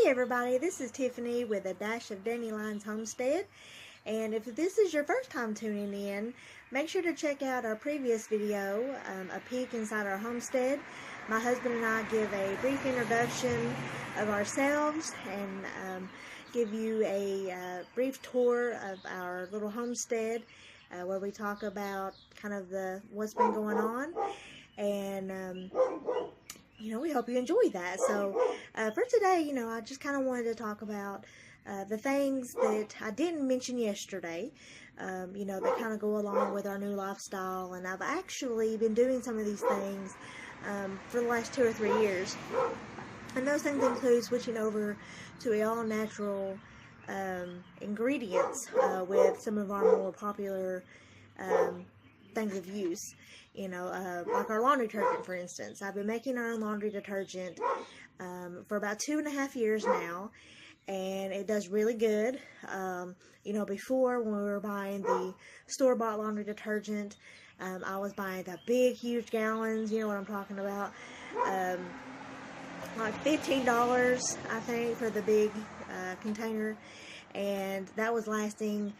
Hey everybody, this is Tiffany with a Dash of Dandelions Homestead, and if this is your first time tuning in, make sure to check out our previous video, a peek inside our homestead. My husband and I give a brief introduction of ourselves and give you a brief tour of our little homestead where we talk about kind of what's been going on, and we hope you enjoy that. So for today, I just kind of wanted to talk about the things that I didn't mention yesterday, that kind of go along with our new lifestyle. And I've actually been doing some of these things for the last 2 or 3 years. And those things include switching over to all natural ingredients with some of our more popular things of use. Like our laundry detergent, for instance. I've been making our own laundry detergent for about 2.5 years now, and it does really good. Before, when we were buying the store-bought laundry detergent, I was buying the big, huge gallons, you know what I'm talking about, like $15, I think, for the big container, and that was lasting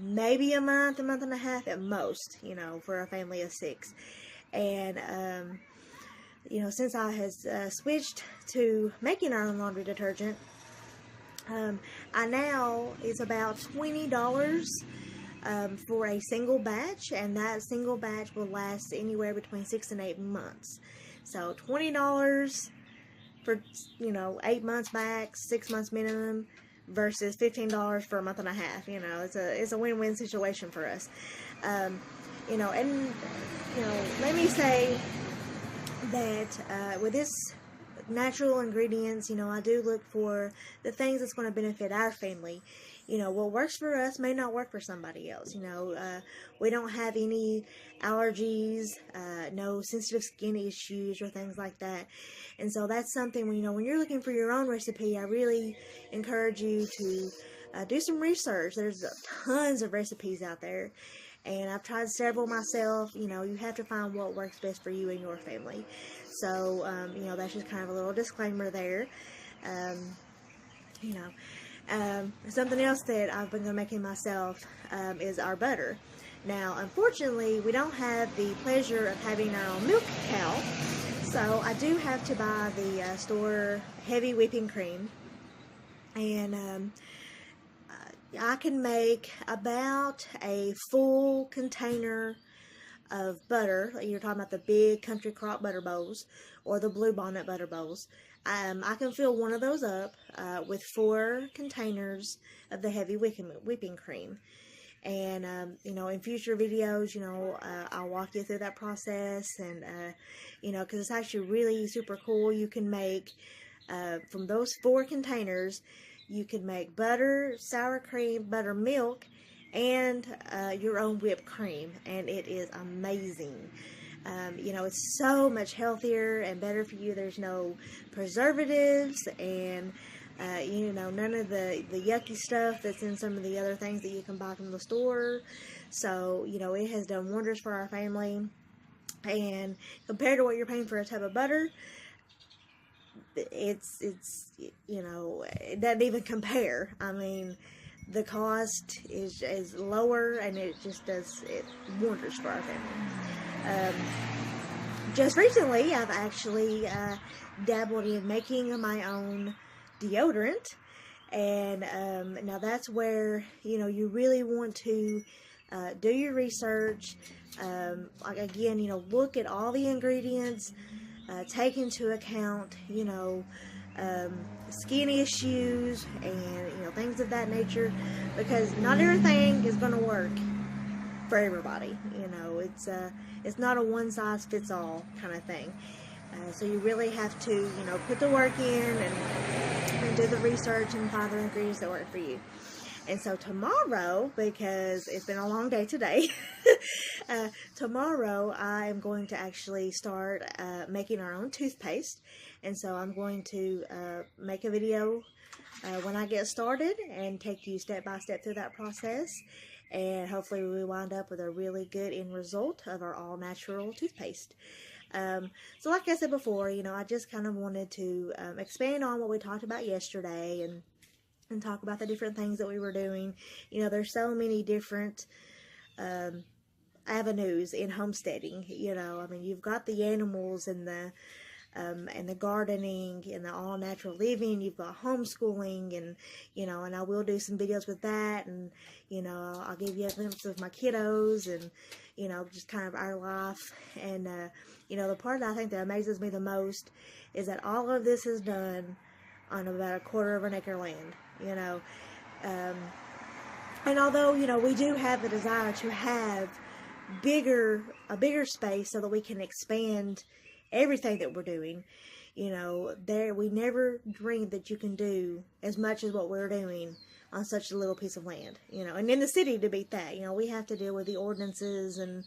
maybe a month and a half at most, for a family of 6. And, since I has switched to making our own laundry detergent, it's about $20 for a single batch, and that single batch will last anywhere between 6 and 8 months. So $20 for, 8 months max, 6 months minimum, versus $15 for a month and a half. It's a win-win situation for us. Let me say that with this natural ingredients, I do look for the things that's going to benefit our family. What works for us may not work for somebody else. We don't have any allergies, no sensitive skin issues or things like that. And so that's something, when you're looking for your own recipe, I really encourage you to do some research. There's tons of recipes out there, and I've tried several myself. You have to find what works best for you and your family. So, that's just kind of a little disclaimer there. Something else that I've been making myself is our butter. Now, unfortunately, we don't have the pleasure of having our own milk cow, so I do have to buy the store heavy whipping cream, and I can make about a full container of butter. You're talking about the big Country Crock butter bowls or the Bluebonnet butter bowls. I can fill one of those up with 4 containers of the heavy whipping cream. And, in future videos, I'll walk you through that process, and, because it's actually really super cool. You can make, from those 4 containers, you can make butter, sour cream, buttermilk, and your own whipped cream, and it is amazing. It's so much healthier and better for you. There's no preservatives and none of the yucky stuff that's in some of the other things that you can buy from the store. So it has done wonders for our family, and compared to what you're paying for a tub of butter, it doesn't even compare. I mean, the cost is lower, and it just does wonders for our family. Just recently, I've actually dabbled in making my own deodorant, and now that's where you really want to do your research. Again, look at all the ingredients, take into account skin issues and things of that nature, because not everything is going to work for everybody. It's not a one-size-fits-all kind of thing. So you really have to put the work in and do the research and find the ingredients that work for you. And so tomorrow, because it's been a long day today, tomorrow I am going to actually start making our own toothpaste. And so I'm going to make a video when I get started and take you step by step through that process. and hopefully we wind up with a really good end result of our all-natural toothpaste. So like I said before, you know, I just kind of wanted to expand on what we talked about yesterday and talk about the different things that we were doing. You know, there's so many different avenues in homesteading. You know, I mean, you've got the animals and the gardening and the all natural living. You've got homeschooling, and you know, and I will do some videos with that, and you know, I'll give you a glimpse of my kiddos and you know, just kind of our life. And you know, the part that I think that amazes me the most is that all of this is done on about 1/4 of an acre land. You know, and although you know we do have the desire to have a bigger space so that we can expand everything that we're doing, you know, we never dreamed that you can do as much as what we're doing on such a little piece of land, you know. And in the city, to beat that, you know, we have to deal with the ordinances and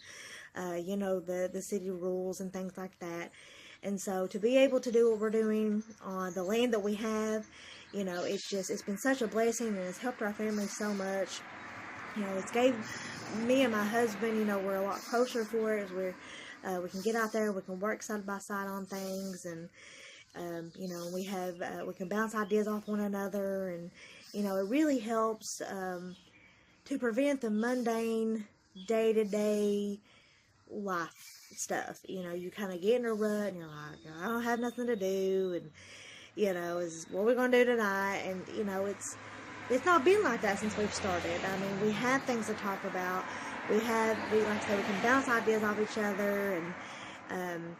you know, the city rules and things like that. And so to be able to do what we're doing on the land that we have, you know, it's been such a blessing, and it's helped our family so much. You know, it's gave me and my husband, you know, we're a lot closer for it. We can get out there, we can work side by side on things, and you know, we can bounce ideas off one another, and you know, it really helps to prevent the mundane day-to-day life stuff. You know, you kind of get in a rut, and you're like, I don't have nothing to do, and you know, is what we're gonna do tonight, and you know, it's not been like that since we've started. I mean, we have things to talk about. We like I said, we can bounce ideas off each other, and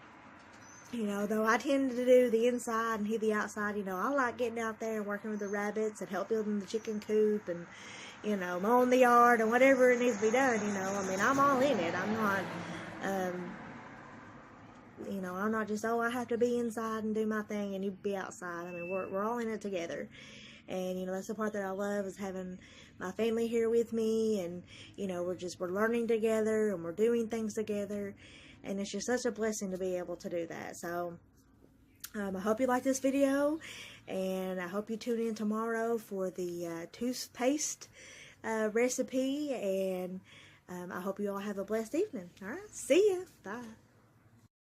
you know, though I tend to do the inside and he the outside, you know, I like getting out there and working with the rabbits and help building the chicken coop and, you know, mowing the yard and whatever it needs to be done, you know. I mean, I'm all in it. I'm not, you know, I'm not just, oh, I have to be inside and do my thing and you be outside. I mean, we're all in it together. And, you know, that's the part that I love, is having my family here with me, and, you know, we're learning together and we're doing things together, and it's just such a blessing to be able to do that. So, I hope you like this video, and I hope you tune in tomorrow for the toothpaste recipe, and I hope you all have a blessed evening. All right, see ya. Bye.